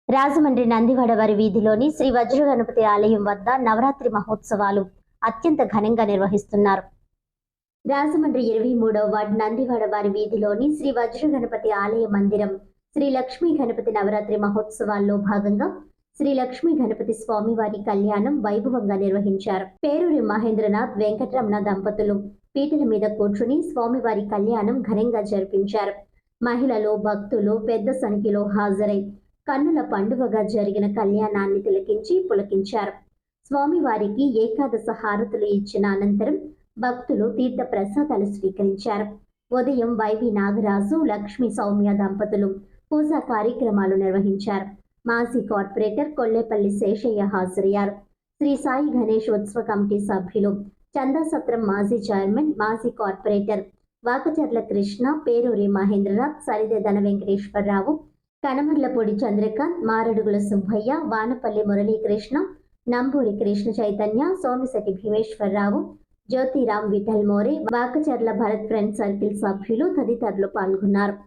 రాజమండ్రి నందివాడ వారి వీధిలోని శ్రీ వజ్ర గణపతి ఆలయం వద్ద నవరాత్రి మహోత్సవాలు అత్యంత ఘనంగా నిర్వహిస్తున్నారు. రాజమండ్రి 23వ వార్డు నందివాడ వారి వీధిలోని శ్రీ వజ్ర గణపతి ఆలయ మందిరం శ్రీ లక్ష్మీ గణపతి నవరాత్రి మహోత్సవాల్లో భాగంగా శ్రీ లక్ష్మీ గణపతి స్వామివారి కళ్యాణం వైభవంగా నిర్వహించారు. పేరూరి మహేంద్రనాథ్ వెంకటరమణ దంపతులు పీటల మీద కూర్చుని స్వామివారి కళ్యాణం ఘనంగా జరిపించారు. మహిళలు భక్తులు పెద్ద సంఖ్యలో హాజరై కన్నుల పండుగగా జరిగిన కళ్యాణాన్ని తిలకించి పులకించారు. స్వామివారికి ఏకాదశ హారతులు ఇచ్చిన అనంతరం భక్తులు తీర్థ ప్రసాదాలు స్వీకరించారు. ఉదయం వైవి నాగరాజు లక్ష్మీ సౌమ్య దంపతులు పూజా కార్యక్రమాలు నిర్వహించారు. మాజీ కార్పొరేటర్ కొల్లేపల్లి శేషయ్య హాజరయ్యారు. శ్రీ సాయి గణేష్ ఉత్సవ కమిటీ సభ్యులు చందాసత్రం మాజీ చైర్మన్ మాజీ కార్పొరేటర్ వాకచర్ల కృష్ణ, పేరూరి మహేంద్రనాథ్, సరిదే ధన వెంకటేశ్వరరావు, కనమర్లపూడి చంద్రకాంత్, మారడుగుల సుబ్బయ్య, వానపల్లి మురళీకృష్ణ, నంబూరి కృష్ణ చైతన్య, సోమిశెట్టి భీమేశ్వరరావు, జ్యోతిరాం, విఠల్ మోరే, వాకచర్ల భరత్ ఫ్రెండ్ సర్కిల్ సభ్యులు తదితరులు పాల్గొన్నారు.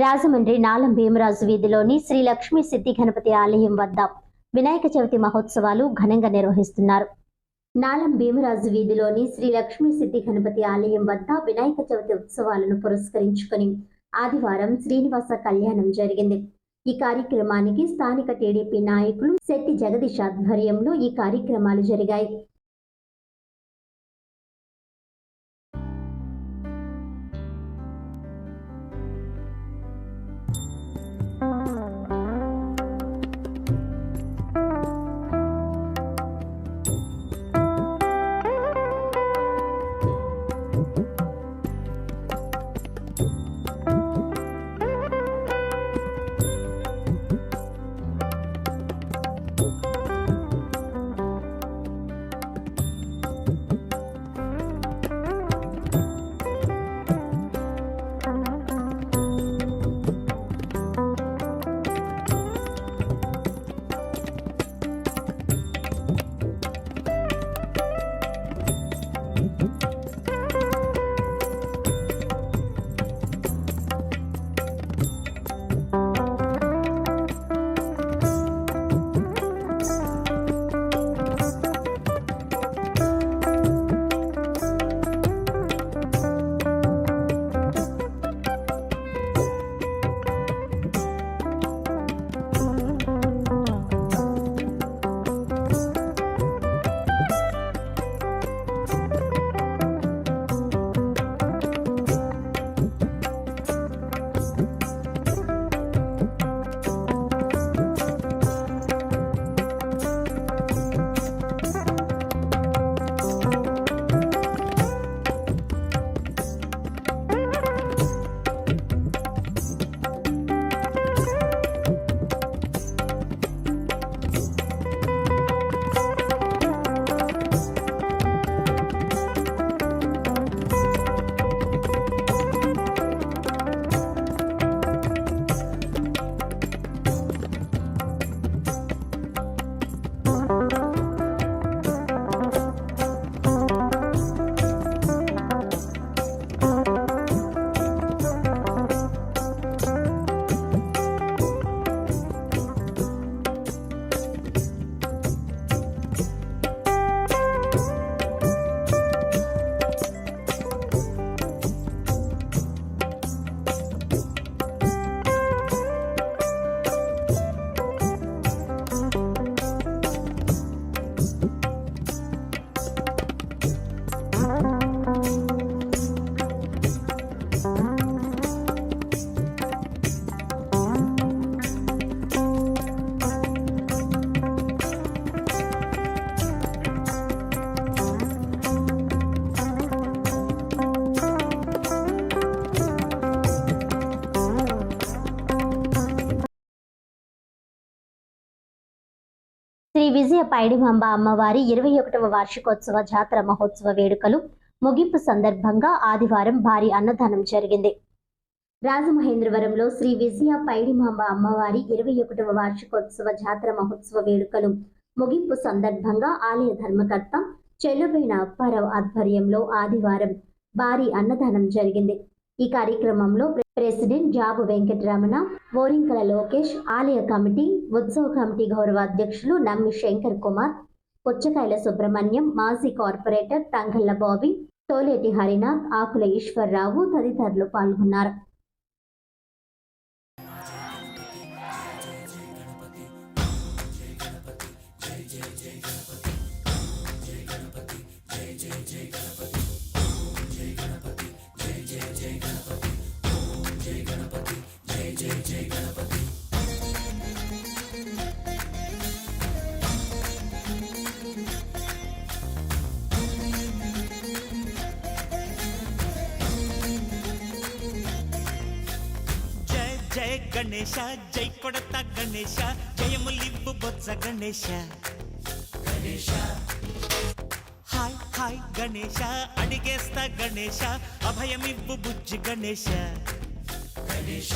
రాజమండ్రి నాలం భీమరాజు వీధిలోని శ్రీ లక్ష్మీ సిద్ధి గణపతి ఆలయం వద్ద వినాయక చవితి మహోత్సవాలు ఘనంగా నిర్వహిస్తున్నారు. నాలం భీమరాజు వీధిలోని శ్రీ లక్ష్మీ సిద్ధి గణపతి ఆలయం వద్ద వినాయక చవితి ఉత్సవాలను పురస్కరించుకుని ఆదివారం శ్రీనివాస కళ్యాణం జరిగింది. ఈ కార్యక్రమానికి స్థానిక టీడీపీ నాయకులు శెట్టి జగదీష్ ఆధ్వర్యంలో ఈ కార్యక్రమాలు జరిగాయి. శ్రీ విజయ పైడిమాంబ అమ్మవారి 21వ వార్షికోత్సవ జాతర మహోత్సవ వేడుకలు ముగింపు సందర్భంగా ఆదివారం భారీ అన్నదానం జరిగింది. రాజమహేంద్రవరంలో శ్రీ విజయ పైడిమాంబ అమ్మవారి 21వ వార్షికోత్సవ జాతర మహోత్సవ వేడుకలు ముగింపు సందర్భంగా ఆలయ ధర్మకర్త చెల్లుబైన అప్పారావు ఆధ్వర్యంలో ఆదివారం భారీ అన్నదానం జరిగింది. ఈ కార్యక్రమంలో ప్రెసిడెంట్ జాబు వెంకటరమణ, ఓరింకల లోకేష్, ఆలయ కమిటీ, ఉత్సవ కమిటీ గౌరవ అధ్యక్షులు నమ్మి శంకర్ కుమార్, పుచ్చకాయల సుబ్రహ్మణ్యం, మాజీ కార్పొరేటర్ తంగళ్ల బాబీ, తోలేటి హరినాథ్, ఆకుల ఈశ్వర్రావు తదితరులు పాల్గొన్నారు. జయ గణేశ, జై కొడత గణేశ, జయములివ్వు బొత్స గణేశ. గణేశ హాయ్ హాయ్ గణేశ, అడిగేస్తా గణేశ, అభయమివ్వు బుజ్జి గణేశ. గణేశ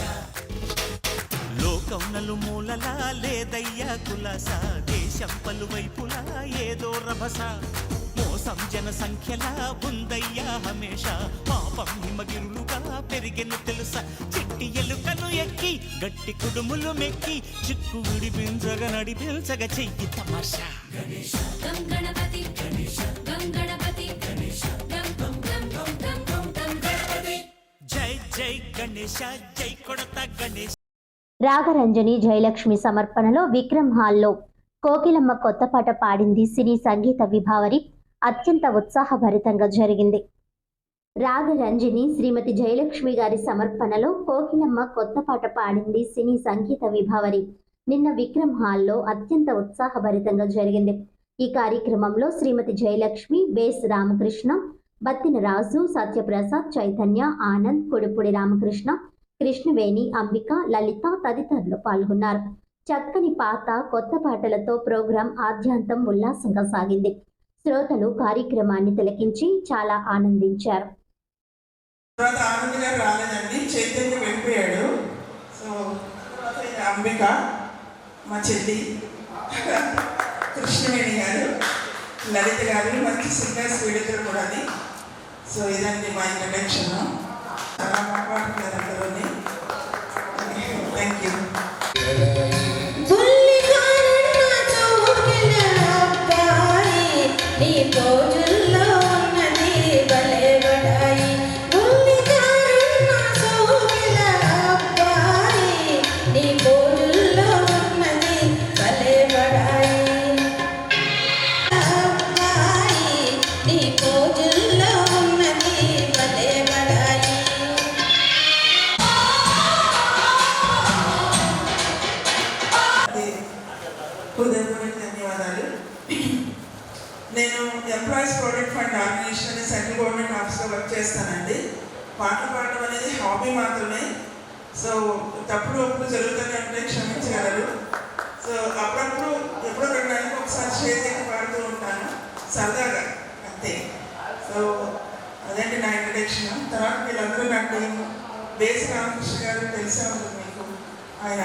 లోకం నలుమూలలా లేదయ్యా కులాస, దేశం పలువైపులా ఏదో రభస, మోసం జన సంఖ్యలా ఉందయ్యా హమేష, పాపం హిమగిరులుగా పెరిగెను తెలుసా, చిట్టి ఎలుకను ఎక్కి గట్టి కుడుములు మెక్కి చిక్కు విడిపించగ నడిపించగ చెయ్యి తమాషా గం గణపతి గం గణపతి గం గం గం గం గం గం గణపతి. జై జై గణేశ జై కొడత గణేశ. రాగరంజని జయలక్ష్మి సమర్పణలో విక్రమ్ హాల్లో కోకిలమ్మ కొత్త పాట పాడింది సినీ సంగీత విభావరి అత్యంత ఉత్సాహభరితంగా జరిగింది. రాగరంజని శ్రీమతి జయలక్ష్మి గారి సమర్పణలో కోకిలమ్మ కొత్త పాట పాడింది సినీ సంగీత విభావరి నిన్న విక్రమ్ హాల్లో అత్యంత ఉత్సాహభరితంగా జరిగింది. ఈ కార్యక్రమంలో శ్రీమతి జయలక్ష్మి, బేస్ రామకృష్ణ, బత్తిన రాజు, సత్యప్రసాద్, చైతన్య, ఆనంద్, కొడుపుడి రామకృష్ణ, కృష్ణవేణి, అంబిక, లలిత తదితరులు పాల్గొన్నారు. చక్కని పాత కొత్త పాటలతో ప్రోగ్రాం ఆద్యాంతం ఉల్లాసంగా సాగింది. శ్రోతలు కార్యక్రమాన్ని తిలకించి చాలా ఆనందించారు. ఆనంద్ గారు రాలేదండి, చైతన్య వెళ్ళిపోయాడు. సో అంబిక, మా చెల్లి కృష్ణవేణి గారు, లలిత గారు, మంచి సింగర్స్ వీళ్ళిద్దరు కూడా. సో ఇదండి మా ఇంట్రడక్షన్. చాలా మాట్లాడుతున్నారు అందరూని. Thank you. ధన్యవాదాలు. నేను ఎంప్లాయీస్ ప్రొవిడెంట్ ఫండ్ ఆర్గనైజేషన్ అనే సెంట్రల్ గవర్నమెంట్ ఆఫీస్లో వర్క్ చేస్తానండి. పాటలు పాడడం అనేది హాబీ మాత్రమే. సో తప్పుడు ఒప్పుడు జరుగుతూనే ఉంటాయి, క్షమించగలరు. సో అప్పుడప్పుడు ఎప్పుడో 2 నెలలకు ఒకసారి స్టేజ్ ఎక్కి పాడుతూ ఉంటాను సరదాగా, అంతే. సో అదండి నా ఇంట్రడక్షన్. తర్వాత వీళ్ళందరూ నా టీం. బేస్ రామకృష్ణ గారు తెలిసే ఉంటుంది మీకు, ఆయన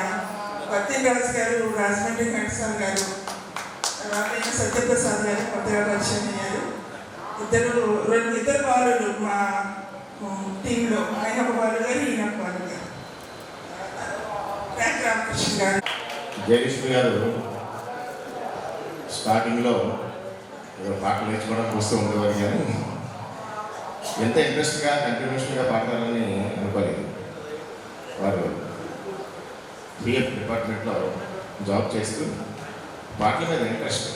బత్తిన రాజు గారు, రాజమండ్రి కణసాల గారు, తర్వాత సత్యప్రసాద్ గారు కొత్తగా పరిచయం అయ్యారు. ఇద్దరు బాలులు మా టీంలో, ఆయన ఒక బాలు గారు, ఈయన ఒక బాలు గారు. రామకృష్ణ గారు. జయలక్ష్మి గారు స్టార్టింగ్లో పాటలు నేర్చుకోవడానికి వస్తూ ఉండేవారు, కానీ ఎంత ఇంట్రెస్ట్గా కంటిన్యూషన్గా పాడతారని అనుకోలేదు. వారు పిఎఫ్ డిపార్ట్మెంట్లో జాబ్ చేస్తూ పాటల మీద ఇంట్రెస్ట్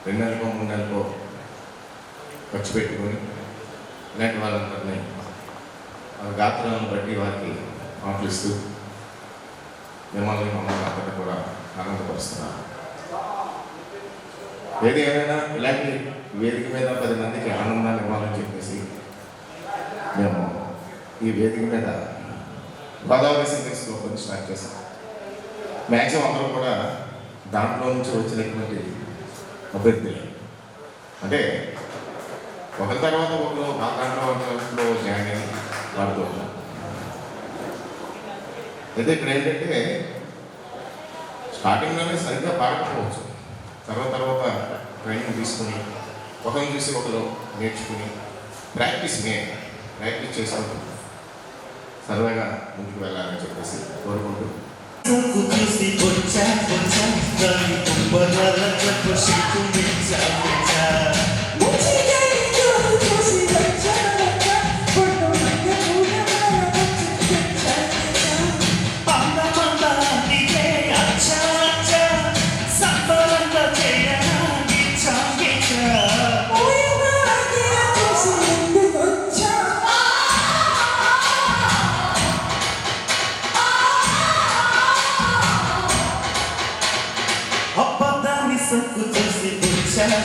2 నెలలకో 3 నెలలకో ఖర్చు పెట్టుకొని ఇలాంటి వాళ్ళందరినీ వాళ్ళ గాత్రాలను బట్టి వారికి పాటలు ఇస్తూ మమ్మల్ని అందరినీ కూడా ఆనందపరుస్తున్నారు. ఏది ఏమైనా ఇలాంటి వేదిక మీద 10 మందికి ఆనందాన్ని ఇవ్వాలని చెప్పేసి మేము ఈ వేదిక మీద గోదావరి సింగర్స్ గ్రూప్ని స్టార్ట్ చేశాం. మ్యాక్సిమం అందరూ కూడా దాంట్లో నుంచి వచ్చినటువంటి అభ్యర్థులు, అంటే ఒకరి తర్వాత ఒకరు ఆ దాంట్లో జాయిన్ అయ్యి వాడుతూ ఉంటాం. అయితే ఇక్కడ ఏంటంటే స్టార్టింగ్లోనే సరిగ్గా పాడకపోవచ్చు, తర్వాత ట్రైనింగ్ తీసుకుని ఒకరిని చూసి ఒకరు నేర్చుకుని ప్రాక్టీస్ చేసుకుంటూ సరదాగా ముందుకు వెళ్ళాలని చెప్పేసి కోరుకుంటూ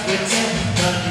పెట్టాలి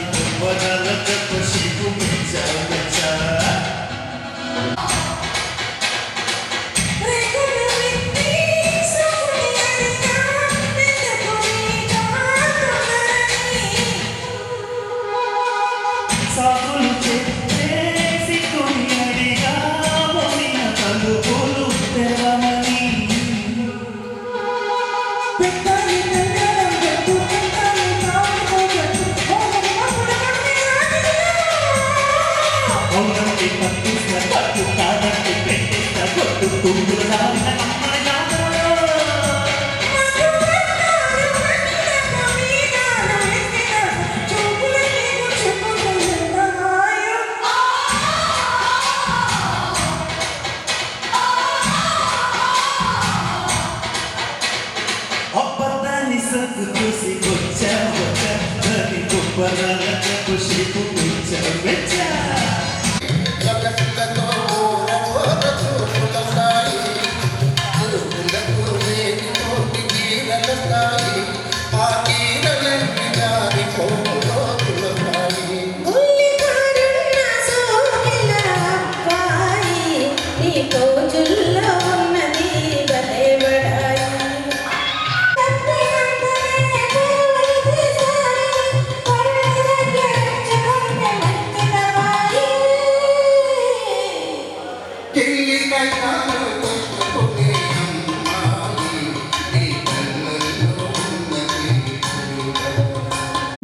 మనసు చూసి వచ్చా వచ్చా దాని గొప్పరాలకు షేపు మెచ్చా మెచ్చా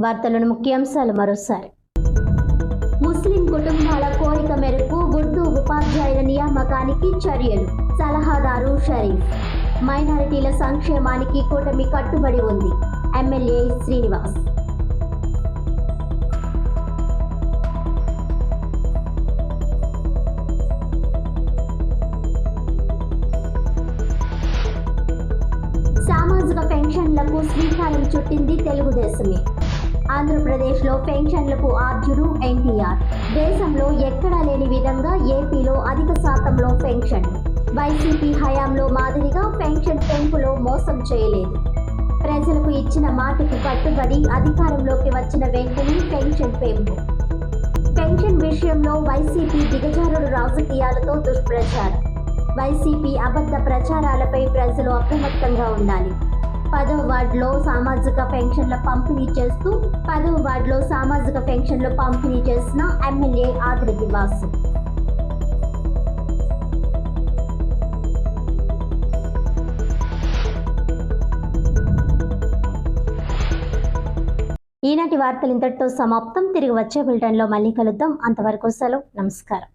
వార్తలను ముఖ్యాంశాలు మరోసారి. ముస్లిం కుటుంబాల కోరిక మేరకు ఉర్దూ ఉపాధ్యాయుల నియామకానికి చర్యలు. సలహాదారు షరీఫ్. మైనారిటీల సంక్షేమానికి కూటమి కట్టుబడి ఉంది. ఎమ్మెల్యే శ్రీనివాస్. సామాజిక పెన్షన్లకు శ్రీకారం చుట్టింది తెలుగుదేశమే. ఆంధ్రప్రదేశ్లో పెన్షన్లకు ఆద్యుడు ఎన్టీఆర్. దేశంలో ఎక్కడా లేని విధంగా ఏపీలో అధిక శాతంలో పెన్షన్. వైసీపీ హయాంలో మాదిరిగా పెన్షన్ పెంపులో మోసం చేయలేదు. ప్రజలకు ఇచ్చిన మాటకు కట్టుబడి అధికారంలోకి వచ్చిన వెంటనే పెన్షన్ పెంపు. పెన్షన్ విషయంలో వైసీపీ దిగజారుడు రాజకీయాలతో దుష్ప్రచారం. వైసీపీ అబద్ధ ప్రచారాలపై ప్రజలు అప్రమత్తంగా ఉండాలి. 10వ వార్డులో సామాజిక పెన్షన్ల పంపిణీ చేసిన ఎమ్మెల్యే ఆదిరెడ్డి వాసు. ఈనాటి వార్తలు ఇంతటితో సమాప్తం. తిరిగి వచ్చే బులెటిన్లో మళ్ళీ కలుద్దాం. అంతవరకు సెలవు. నమస్కారం.